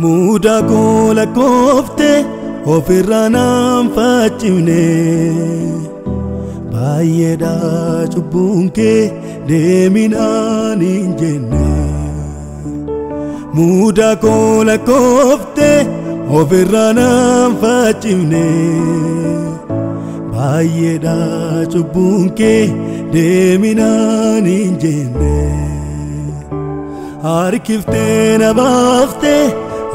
muda kola kofte ofirranaan faccifne baay'eedha cubbuun kee deeminaan hin jenne muda kola kofte ofirranaan faccifne baay'eedha cubbuun kee deeminaan hin jenne harkiftee na baaftee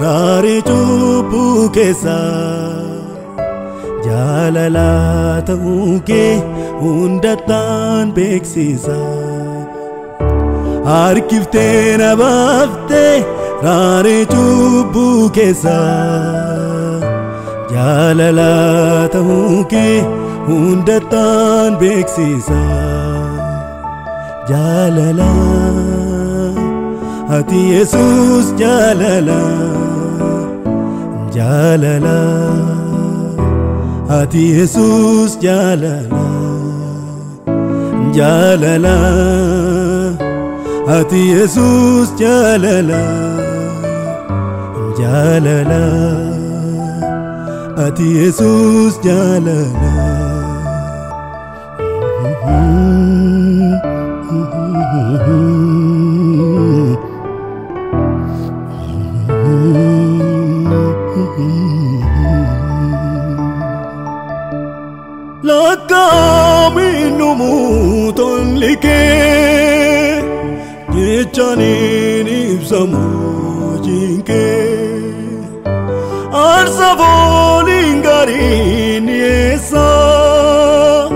raarii cubbuu keessaa jaalala ta'uu kee hundattaan beeksisa harkiftee na baaftee raarii cubbuu keessaa jaalala ta'uu kee hundattaan beeksisa jaalala ati Yesus jaalala jaalala ati Yesus jaalala jaalala ati Yesus jaalala jaalala ati Yesus jaalala Lakkaaminu muuton likee jechaniin ibsamu jinkee aarsa fooniin gariin dhiyeessaa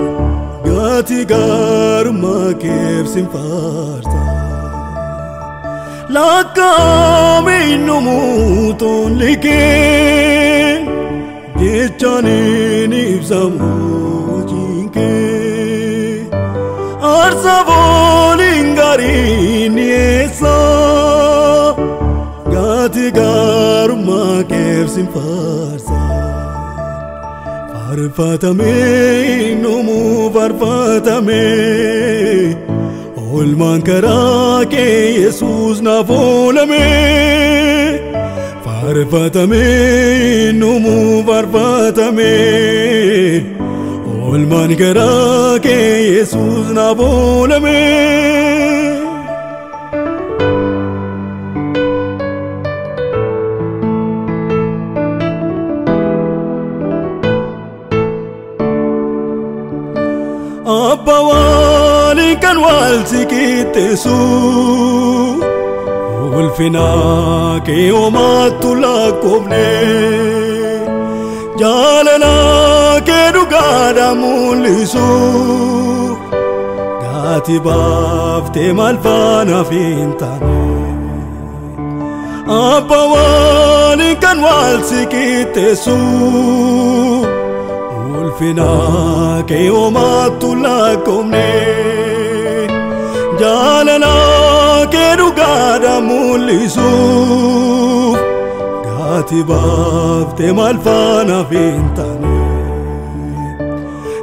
gatii gaarummaa keebsin faarsa Lakkaaminu muuton likee jechaniin ibsamu Arsa fooniin gariin dhiyeessaa gatii gaarummaa keebsin faarsa faarfatamee numuu faarfatamee oolmaan karaa kee Yesuus naaf oolamee faarfatamee numuu faarfatamee Olman karaa kee Yesuus naaf oolamee Abba waliin kan wal si qixxeessu ulfinaa kee homaattu lakkoofne jaalala kee dhugaadha mul'isu gatii baaftee maal faanaaf hin taane Abba waliin kan wal si qixxeessu ulfinaa kee homaattu lakkoofne jaalala kee dhugaadha mul'isu Gatii baaftee maal faanaaf hin taane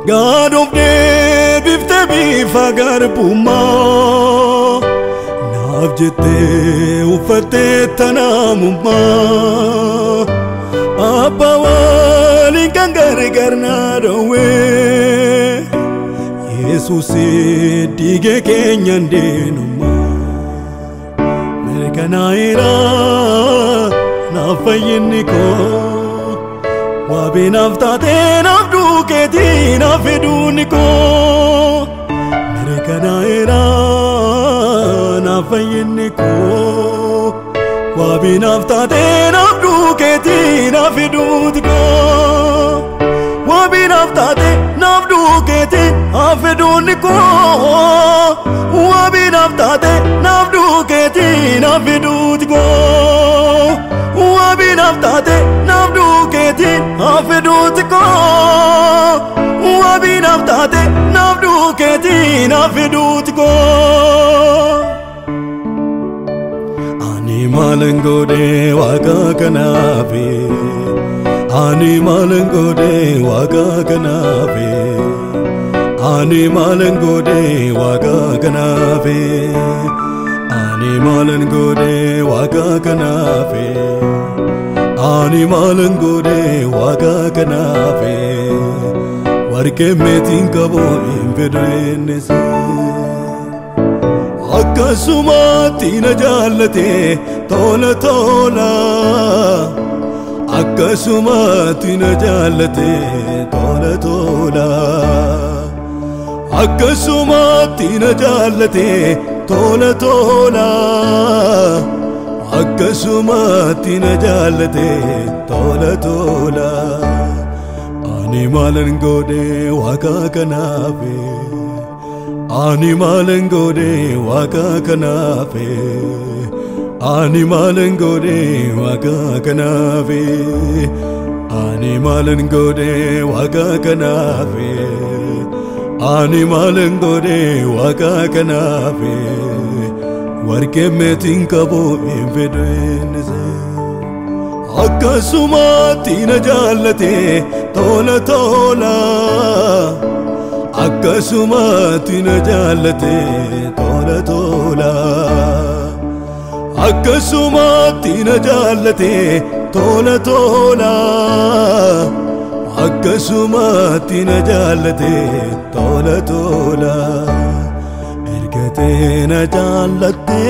gaadhoofnee biftee bifa garbummaa naaf jettee uffattee tanaamummaa Abba waliin kan gargar naa dhowwee Yesuus dhiigee keenyan deenummaa mirkanaa'eera naaf fayyinni koo waabii naaf taatee naaf duukeetii naaf fiduunni koo mirkanaa'eera naaf fayyinni koo waabii naaf taatee naaf duukeetii naaf fiduuti koo waabii naaf taatee naaf duukeetii naaf fiduunni koo waabii naaf taatee naaf duukeetii naaf fiduuti koo Wabi naftate nafdu ketin afiduti ko Wabi naftate nafdu ketin afiduti ko Ani malangode waga kanafe Ani malangode waga kanafe Ani malangode waga kanafe Ani malangode waga kanafe Ani malan gode waga kanafe warke metin kabo infedrenese Akkasuma tina jallate tola tola Akkasuma tina jallate tola tola Akkasuma tina jallate tola tola Akkasuma tina jallate tola tola Ani malan gode waga kanafe Ani malan gode waga kanafe Ani malan gode waga kanafe Ani malan gode waga kanafe Ani malan gode waga kanafe Warke metin kabo infedrenese Akkasuma tina jallate tola tola Akkasuma tina jallate tola tola Akkasuma tina jallate tola tola Akkasuma tina jallate tola tola Ergatena jallate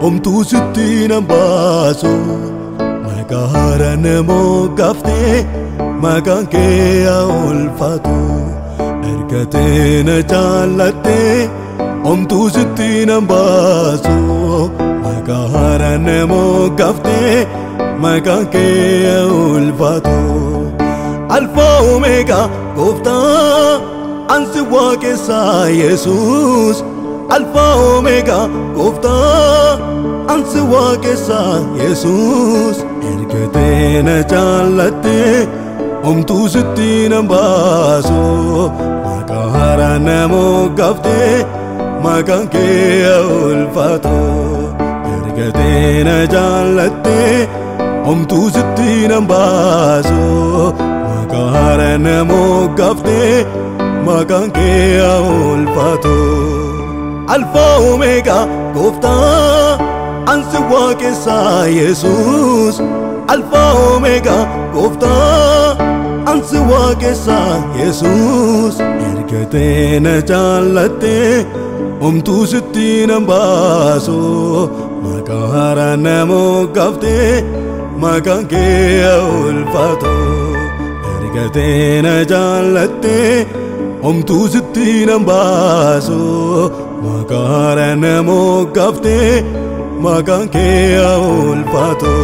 omtu sittina baso Magara nemo gafte maganke ulfatu Ergatena jallate omtu sittina baso Magara nemo gafte maganke ulfatu Alfa Omega Gofta Ansi Wakesa Jesus Alfa Omega Gofta Ansi Wakesa Jesus Ergatena jallate omtu sittina baso Magara nemo gafte maganke ulfatu Ergatena jallate omtu sittina baso Magara nemo gafte maganke ulfatu Alfa Omega Gofta Ansi Wakesa Jesus Alfa Omega Gofta Ansi Wakesa Jesus Ergatena jallate omtu sittina baso Magara nemo gafte maganke ulfatu Ergatena jallate omtu sittina baso Magara nemo gafte maganke ulfatu